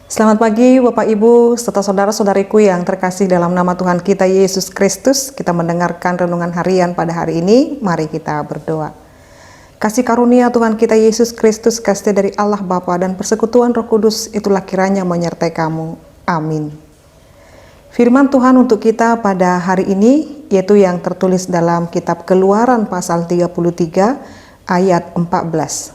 Selamat pagi Bapak Ibu serta saudara-saudariku yang terkasih dalam nama Tuhan kita Yesus Kristus. Kita mendengarkan renungan harian pada hari ini. Mari kita berdoa. Kasih karunia Tuhan kita Yesus Kristus, kasih dari Allah Bapa dan persekutuan Roh Kudus itulah kiranya menyertai kamu. Amin. Firman Tuhan untuk kita pada hari ini yaitu yang tertulis dalam kitab Keluaran pasal 33 ayat 14.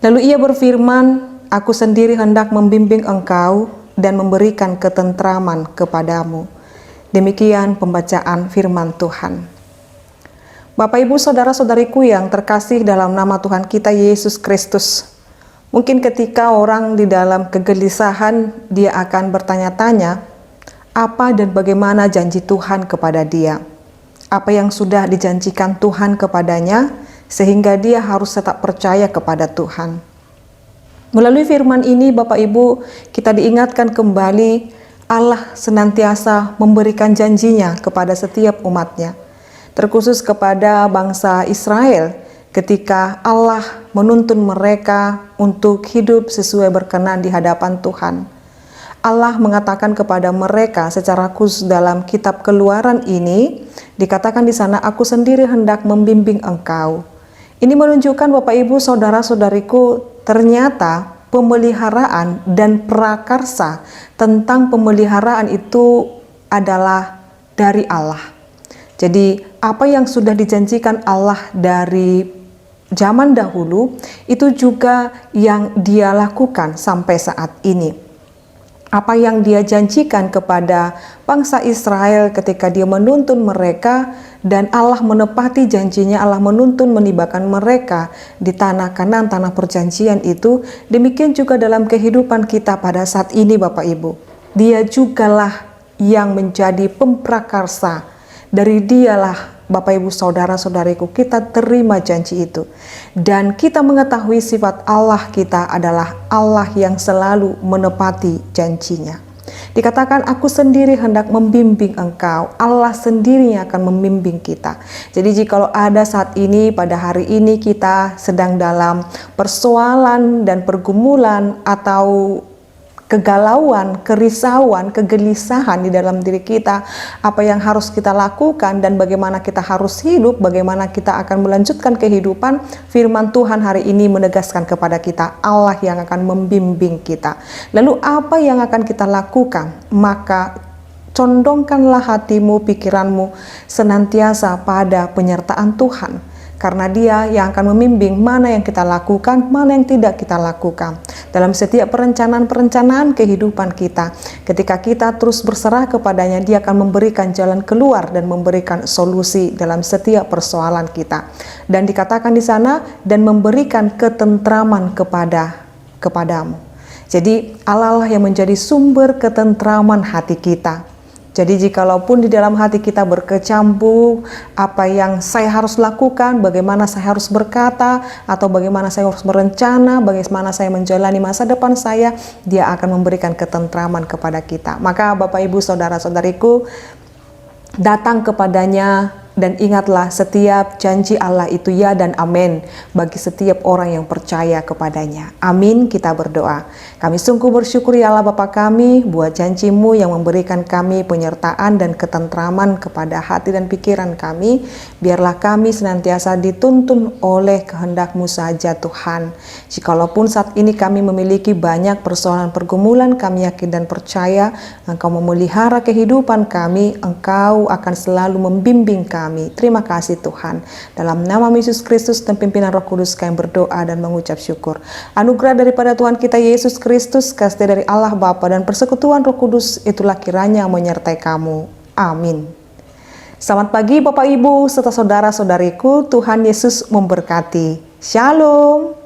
Lalu ia berfirman, Aku sendiri hendak membimbing engkau dan memberikan ketentraman kepadamu. Demikian pembacaan firman Tuhan. Bapak Ibu saudara-saudariku yang terkasih dalam nama Tuhan kita Yesus Kristus. Mungkin ketika orang di dalam kegelisahan dia akan bertanya-tanya apa dan bagaimana janji Tuhan kepada dia. Apa yang sudah dijanjikan Tuhan kepadanya sehingga dia harus tetap percaya kepada Tuhan. Melalui firman ini Bapak Ibu kita diingatkan kembali Allah senantiasa memberikan janjinya kepada setiap umatnya. Terkhusus kepada bangsa Israel ketika Allah menuntun mereka untuk hidup sesuai berkenan di hadapan Tuhan. Allah mengatakan kepada mereka secara khusus dalam kitab Keluaran ini dikatakan di sana aku sendiri hendak membimbing engkau. Ini menunjukkan Bapak Ibu saudara-saudariku ternyata pemeliharaan dan prakarsa tentang pemeliharaan itu adalah dari Allah. Jadi apa yang sudah dijanjikan Allah dari zaman dahulu itu juga yang dia lakukan sampai saat ini. Apa yang dia janjikan kepada bangsa Israel ketika dia menuntun mereka dan Allah menepati janjinya, Allah menuntun menibakan mereka di tanah Kanaan, tanah perjanjian itu, demikian juga dalam kehidupan kita pada saat ini Bapak Ibu. Dia jugalah yang menjadi pemprakarsa, dari dialah Bapak Ibu saudara-saudariku kita terima janji itu. Dan kita mengetahui sifat Allah kita adalah Allah yang selalu menepati janjinya. Dikatakan aku sendiri hendak membimbing engkau. Allah sendiri yang akan membimbing kita. Jadi jikalau ada saat ini pada hari ini kita sedang dalam persoalan dan pergumulan atau kegalauan, kerisauan, kegelisahan di dalam diri kita, apa yang harus kita lakukan dan bagaimana kita harus hidup, bagaimana kita akan melanjutkan kehidupan, firman Tuhan hari ini menegaskan kepada kita Allah yang akan membimbing kita. Lalu apa yang akan kita lakukan? Maka condongkanlah hatimu, pikiranmu senantiasa pada penyertaan Tuhan. Karena dia yang akan membimbing mana yang kita lakukan, mana yang tidak kita lakukan. Dalam setiap perencanaan-perencanaan kehidupan kita, ketika kita terus berserah kepadanya, dia akan memberikan jalan keluar dan memberikan solusi dalam setiap persoalan kita. Dan dikatakan di sana, dan memberikan ketentraman kepadamu. Jadi Allah lah yang menjadi sumber ketentraman hati kita. Jadi jikalaupun di dalam hati kita berkecambuk, apa yang saya harus lakukan, bagaimana saya harus berkata, atau bagaimana saya harus berencana, bagaimana saya menjalani masa depan saya, dia akan memberikan ketentraman kepada kita. Maka Bapak Ibu saudara-saudariku, datang kepadanya dan ingatlah setiap janji Allah itu ya dan amin bagi setiap orang yang percaya kepadanya. Amin, kita berdoa. Kami sungguh bersyukur ya Allah Bapa kami buat janji-Mu yang memberikan kami penyertaan dan ketentraman kepada hati dan pikiran kami. Biarlah kami senantiasa dituntun oleh kehendak-Mu saja Tuhan. Jikalaupun saat ini kami memiliki banyak persoalan pergumulan, kami yakin dan percaya Engkau memelihara kehidupan kami, Engkau akan selalu membimbing kami. Terima kasih Tuhan. Dalam nama Yesus Kristus dan pimpinan Roh Kudus kami berdoa dan mengucap syukur. Anugerah daripada Tuhan kita Yesus Kristus, kasih dari Allah Bapa dan persekutuan Roh Kudus itulah kiranya menyertai kamu. Amin. Selamat pagi Bapak Ibu serta saudara-saudariku, Tuhan Yesus memberkati. Shalom.